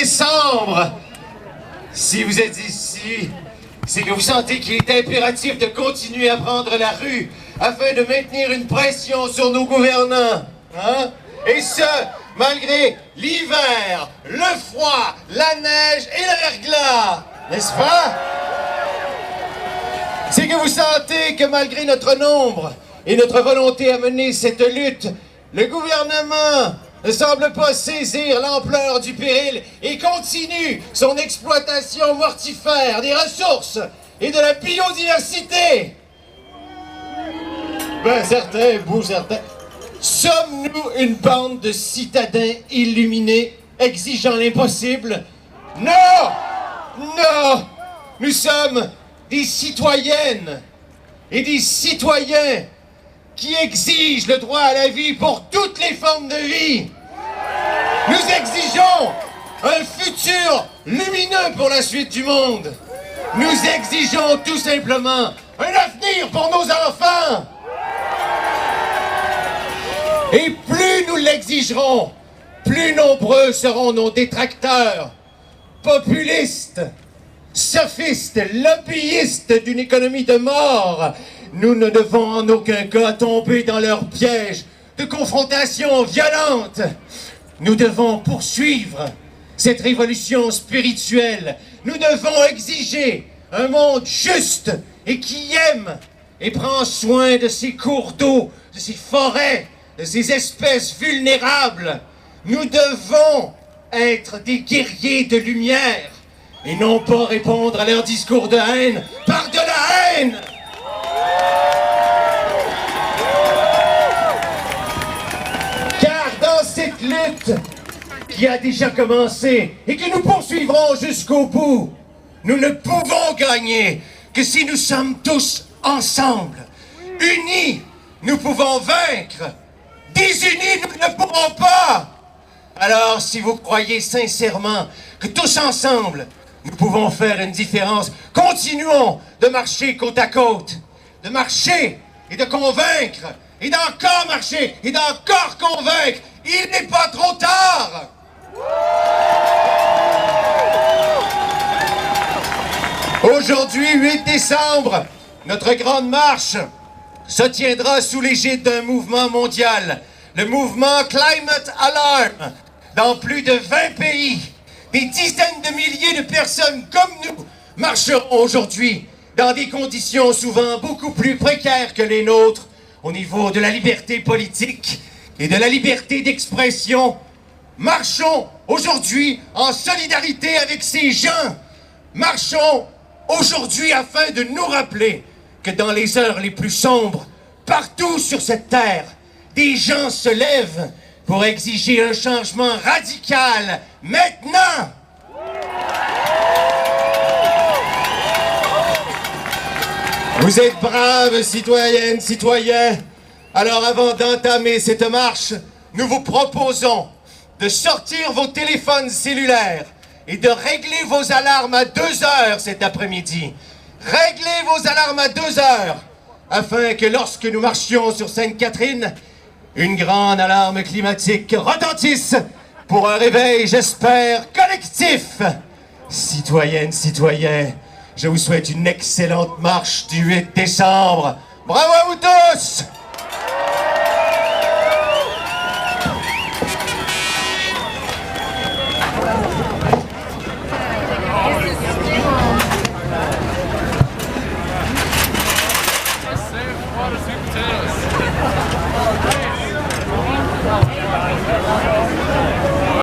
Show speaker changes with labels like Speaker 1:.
Speaker 1: décembre. Si vous êtes ici, c'est que vous sentez qu'il est impératif de continuer à prendre la rue afin de maintenir une pression sur nos gouvernants. Hein? Et ce, malgré l'hiver, le froid, la neige et le verglas. N'est-ce pas? C'est que vous sentez que malgré notre nombre et notre volonté à mener cette lutte, le gouvernement ne semble pas saisir l'ampleur du péril et continue son exploitation mortifère des ressources et de la biodiversité. Ben, certains, vous, certains. Sommes-nous une bande de citadins illuminés exigeant l'impossible? Non! Non! Nous sommes des citoyennes et des citoyens qui exigent le droit à la vie pour toutes les formes de vie. Nous exigeons un futur lumineux pour la suite du monde. Nous exigeons tout simplement un avenir pour nos enfants. Et plus nous l'exigerons, plus nombreux seront nos détracteurs, populistes, sophistes, lobbyistes d'une économie de mort. Nous ne devons en aucun cas tomber dans leur piège de confrontation violente. Nous devons poursuivre cette révolution spirituelle. Nous devons exiger un monde juste et qui aime et prend soin de ses cours d'eau, de ses forêts, de ces espèces vulnérables. Nous devons être des guerriers de lumière et non pas répondre à leur discours de haine par de la haine. Car dans cette lutte qui a déjà commencé et que nous poursuivrons jusqu'au bout, nous ne pouvons gagner que si nous sommes tous ensemble. Unis, nous pouvons vaincre. Désunis, nous ne pourrons pas. Alors, si vous croyez sincèrement que tous ensemble, nous pouvons faire une différence, continuons de marcher côte à côte, de marcher et de convaincre, et d'encore marcher et d'encore convaincre. Il n'est pas trop tard. Aujourd'hui, 8 décembre, notre grande marche se tiendra sous l'égide d'un mouvement mondial, le mouvement Climate Alarm, dans plus de 20 pays. Des dizaines de milliers de personnes comme nous marcheront aujourd'hui dans des conditions souvent beaucoup plus précaires que les nôtres au niveau de la liberté politique et de la liberté d'expression. Marchons aujourd'hui en solidarité avec ces gens. Marchons aujourd'hui afin de nous rappeler que dans les heures les plus sombres, partout sur cette terre, des gens se lèvent pour exiger un changement radical, maintenant! Vous êtes braves, citoyennes, citoyens. Alors avant d'entamer cette marche, nous vous proposons de sortir vos téléphones cellulaires et de régler vos alarmes à 2 heures cet après-midi. Réglez vos alarmes à 2 heures, afin que lorsque nous marchions sur Sainte-Catherine, une grande alarme climatique retentisse pour un réveil, j'espère, collectif. Citoyennes, citoyens, je vous souhaite une excellente marche du 8 décembre. Bravo à vous tous!